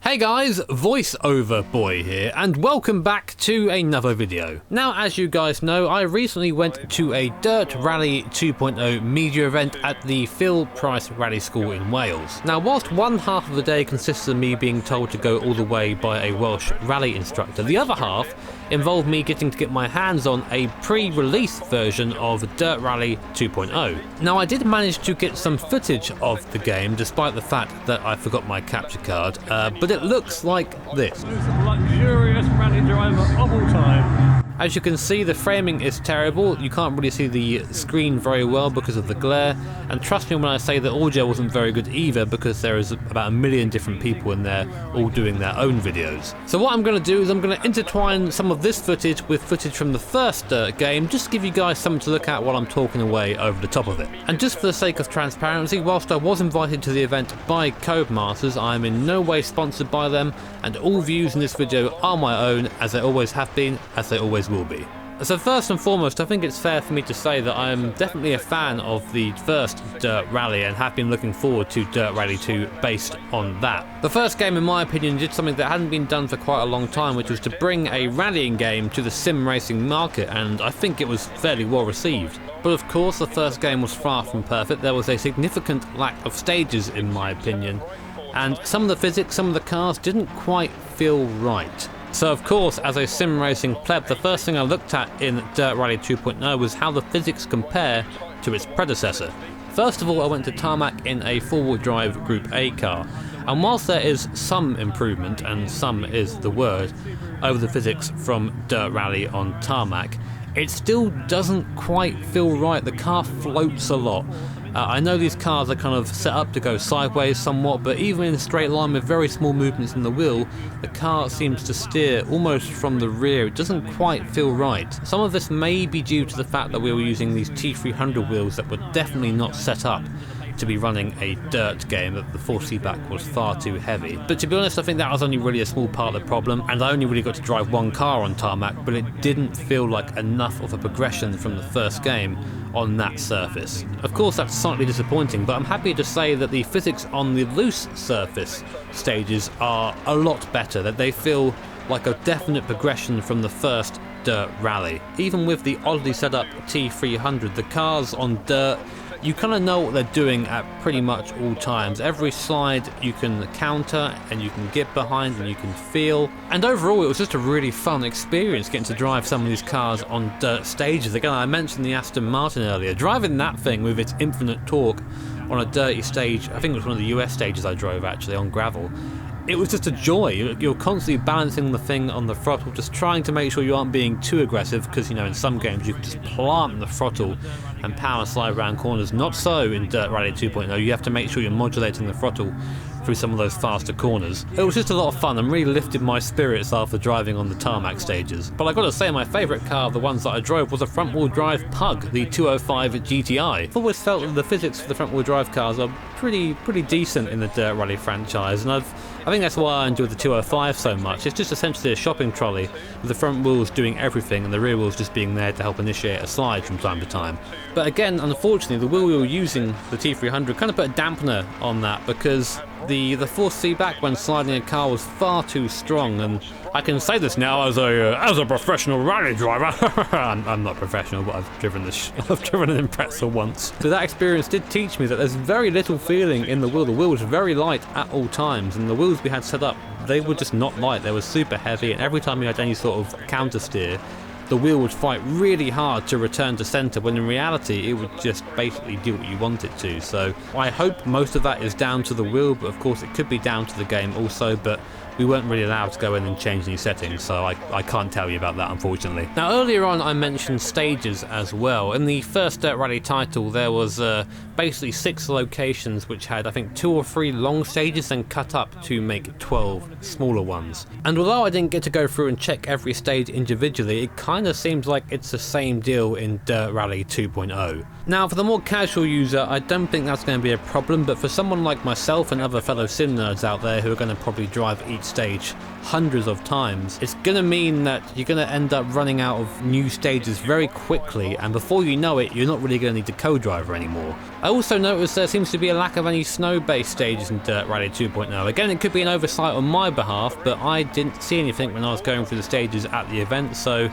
Hey guys, voiceover boy here, and welcome back to another video. Now, as you guys know, I recently went to a DiRT Rally 2.0 media event at the Phil Price Rally School in Wales. Now, whilst one half of the day consists of me being told to go all the way by a Welsh rally instructor, the other half involved me getting to get my hands on a pre-release version of DiRT Rally 2.0. Now, I did manage to get some footage of the game despite the fact that I forgot my capture card, but it looks like this. Most luxurious rally driver of all time. As you can see, the framing is terrible. You can't really see the screen very well because of the glare, and trust me when I say that audio wasn't very good either, because there is about a million different people in there all doing their own videos. So what I'm going to do is I'm going to intertwine some of this footage with footage from the first game, just to give you guys something to look at while I'm talking away over the top of it. And just for the sake of transparency, whilst I was invited to the event by Codemasters, I am in no way sponsored by them, and all views in this video are my own, as they always have been, as they always will be. So first and foremost, I think it's fair for me to say that I am definitely a fan of the first DiRT Rally and have been looking forward to DiRT Rally 2 based on that. The first game, in my opinion, did something that hadn't been done for quite a long time, which was to bring a rallying game to the sim racing market, and I think it was fairly well received. But of course, the first game was far from perfect. There was a significant lack of stages, in my opinion, and some of the physics, some of the cars didn't quite feel right. So of course, as a sim racing pleb, the first thing I looked at in DiRT Rally 2.0 was how the physics compare to its predecessor. First of all, I went to tarmac in a four-wheel drive Group A car, and whilst there is some improvement, and some is the word, over the physics from DiRT Rally on tarmac, it still doesn't quite feel right. The car floats a lot. I know these cars are kind of set up to go sideways somewhat, but even in a straight line with very small movements in the wheel, the car seems to steer almost from the rear. It doesn't quite feel right. Some of this may be due to the fact that we were using these T300 wheels that were definitely not set up to be running a dirt game, that the force feedback was far too heavy. But to be honest, I think that was only really a small part of the problem, and I only really got to drive one car on tarmac, but it didn't feel like enough of a progression from the first game on that surface. Of course, that's slightly disappointing, but I'm happy to say that the physics on the loose surface stages are a lot better, that they feel like a definite progression from the first DiRT Rally. Even with the oddly set up T300, the cars on dirt, you kind of know what they're doing at pretty much all times. Every slide you can counter and you can get behind and you can feel. And overall, it was just a really fun experience getting to drive some of these cars on dirt stages. Again, I mentioned the Aston Martin earlier. Driving that thing with its infinite torque on a dirty stage, I think it was one of the US stages I drove actually on gravel. It was just a joy. You're constantly balancing the thing on the throttle, just trying to make sure you aren't being too aggressive, because, you know, in some games you can just plant the throttle and power slide around corners. Not so in DiRT Rally 2.0. You have to make sure you're modulating the throttle through some of those faster corners. It was just a lot of fun and really lifted my spirits after driving on the tarmac stages. But I gotta say, my favourite car of the ones that I drove was a front-wheel drive Pug, the 205 GTI. I've always felt that the physics for the front-wheel drive cars are pretty decent in the DiRT Rally franchise, and I think that's why I enjoyed the 205 so much. It's just essentially a shopping trolley with the front wheels doing everything and the rear wheels just being there to help initiate a slide from time to time. But again, unfortunately, the wheel we were using, the T300, kind of put a dampener on that, because the force feedback when sliding a car was far too strong. And I can say this now as a professional rally driver. I'm not professional, but I've driven an Impreza once. So that experience did teach me that there's very little feeling in the wheel. The wheel was very light at all times, and the wheels we had set up, they were just not light. They were super heavy, and every time you had any sort of counter steer, the wheel would fight really hard to return to centre, when in reality it would just basically do what you want it to. So I hope most of that is down to the wheel, but of course it could be down to the game also, but we weren't really allowed to go in and change any settings, so I can't tell you about that, unfortunately. Now, earlier on I mentioned stages as well. In the first DiRT Rally title, there was basically 6 locations which had, I think, 2 or 3 long stages, then cut up to make 12 smaller ones. And although I didn't get to go through and check every stage individually, it kind kinda seems like it's the same deal in Dirt Rally 2.0. Now, for the more casual user, I don't think that's going to be a problem, but for someone like myself and other fellow sim nerds out there who are going to probably drive each stage hundreds of times, it's going to mean that you're going to end up running out of new stages very quickly, and before you know it, you're not really going to need the co-driver anymore. I also noticed there seems to be a lack of any snow-based stages in Dirt Rally 2.0. Again, it could be an oversight on my behalf, but I didn't see anything when I was going through the stages at the event, so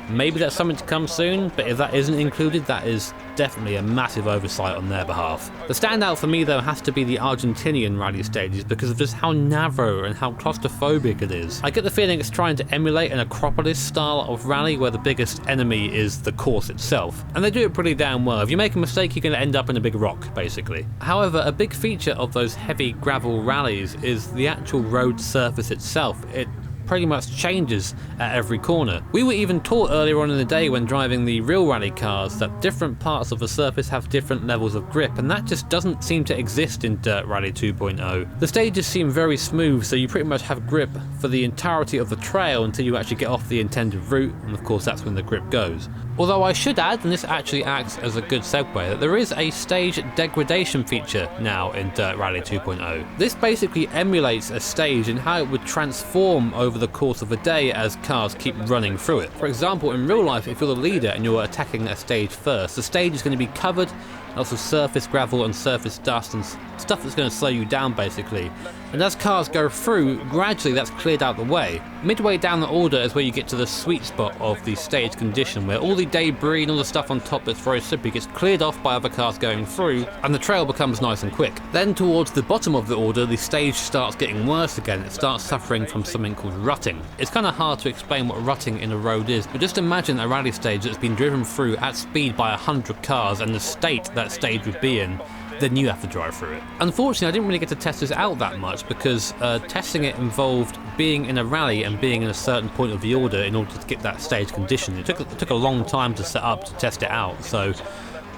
maybe that's something to come soon, but if that isn't included, that is definitely a massive oversight on their behalf. The standout for me though has to be the Argentinian rally stages because of just how narrow and how claustrophobic it is. I get the feeling it's trying to emulate an Acropolis style of rally where the biggest enemy is the course itself, and they do it pretty damn well. If you make a mistake, you're going to end up in a big rock, basically. However, a big feature of those heavy gravel rallies is the actual road surface itself. It pretty much changes at every corner. We were even taught earlier on in the day when driving the real rally cars that different parts of the surface have different levels of grip, and that just doesn't seem to exist in Dirt Rally 2.0. The stages seem very smooth, so you pretty much have grip for the entirety of the trail until you actually get off the intended route, and of course that's when the grip goes. Although I should add, and this actually acts as a good segue, that there is a stage degradation feature now in Dirt Rally 2.0. This basically emulates a stage and how it would transform over the course of a day as cars keep running through it. For example, in real life, if you're the leader and you're attacking a stage first, the stage is going to be covered in lots of surface gravel and surface dust and stuff that's going to slow you down basically. And as cars go through, gradually that's cleared out the way. Midway down the order is where you get to the sweet spot of the stage condition, where all the debris and all the stuff on top that's very slippery gets cleared off by other cars going through, and the trail becomes nice and quick. Then towards the bottom of the order, the stage starts getting worse again. It starts suffering from something called rutting. It's kind of hard to explain what rutting in a road is, but just imagine a rally stage that's been driven through at speed by 100 cars and the state that stage would be in. Then you have to drive through it. Unfortunately, I didn't really get to test this out that much because testing it involved being in a rally and being in a certain point of the order in order to get that stage condition. It took a long time to set up to test it out, so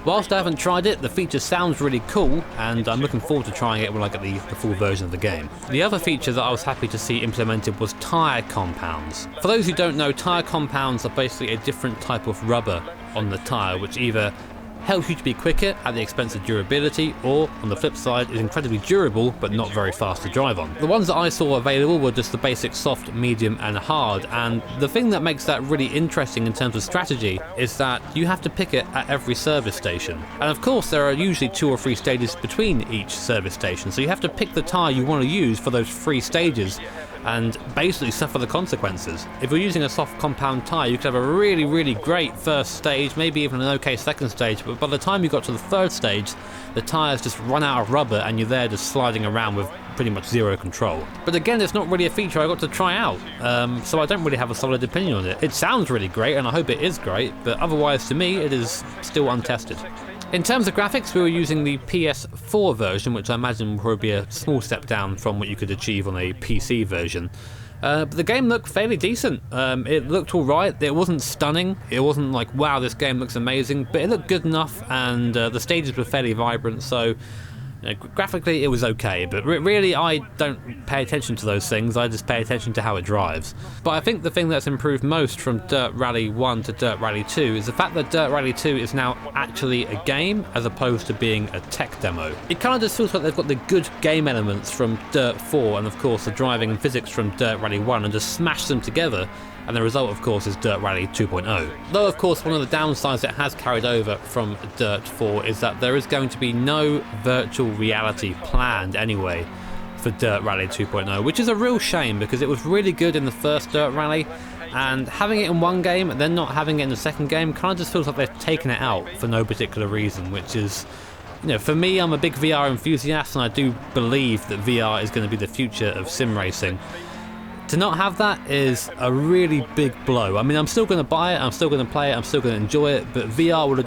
whilst I haven't tried it, the feature sounds really cool, and I'm looking forward to trying it when I get the full version of the game. The other feature that I was happy to see implemented was tyre compounds. For those who don't know, tyre compounds are basically a different type of rubber on the tyre, which either helps you to be quicker at the expense of durability, or on the flip side is incredibly durable but not very fast to drive on. The ones that I saw available were just the basic soft, medium and hard, and the thing that makes that really interesting in terms of strategy is that you have to pick it at every service station. And of course there are usually 2 or 3 stages between each service station, so you have to pick the tyre you want to use for those 3 stages and basically suffer the consequences. If you're using a soft compound tyre, you could have a really great first stage, maybe even an okay second stage, but by the time you got to the 3rd stage, the tyres just run out of rubber and you're there just sliding around with pretty much zero control. But again, it's not really a feature I got to try out, so I don't really have a solid opinion on it. It sounds really great and I hope it is great, but otherwise to me it is still untested. In terms of graphics, we were using the PS4 version, which I imagine will probably be a small step down from what you could achieve on a PC version. But the game looked fairly decent. It looked alright. It wasn't stunning. It wasn't like, wow, this game looks amazing, but it looked good enough, and the stages were fairly vibrant, so graphically it was okay, but really I don't pay attention to those things, I just pay attention to how it drives. But I think the thing that's improved most from Dirt Rally 1 to Dirt Rally 2 is the fact that Dirt Rally 2 is now actually a game as opposed to being a tech demo. It kind of just feels like they've got the good game elements from Dirt 4 and of course the driving and physics from Dirt Rally 1 and just smashed them together, and the result of course is Dirt Rally 2.0. Though of course one of the downsides it has carried over from Dirt 4 is that there is going to be no virtual reality planned anyway for Dirt Rally 2.0, which is a real shame because it was really good in the first Dirt Rally, and having it in one game and then not having it in the second game kind of just feels like they've taken it out for no particular reason, which is, for me, I'm a big VR enthusiast and I do believe that VR is going to be the future of sim racing. To not have that is a really big blow. I mean, I'm still going to buy it, I'm still going to play it, I'm still going to enjoy it, but VR would have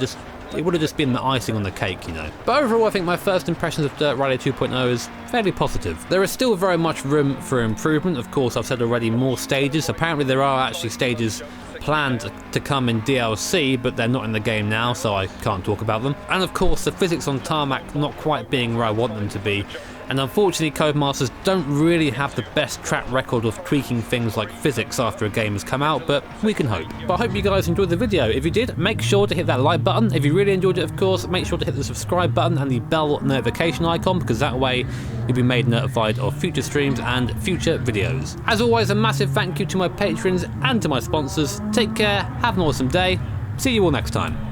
just been the icing on the cake, But overall, I think my first impressions of Dirt Rally 2.0 is fairly positive. There is still very much room for improvement. Of course, I've said already, more stages. Apparently there are actually stages planned to come in DLC, but they're not in the game now, so I can't talk about them. And of course, the physics on tarmac not quite being where I want them to be, and unfortunately Codemasters don't really have the best track record of tweaking things like physics after a game has come out, but we can hope. But I hope you guys enjoyed the video. If you did, make sure to hit that like button. If you really enjoyed it, of course, make sure to hit the subscribe button and the bell notification icon, because that way you'll be made notified of future streams and future videos. As always, a massive thank you to my patrons and to my sponsors. Take care, have an awesome day, see you all next time.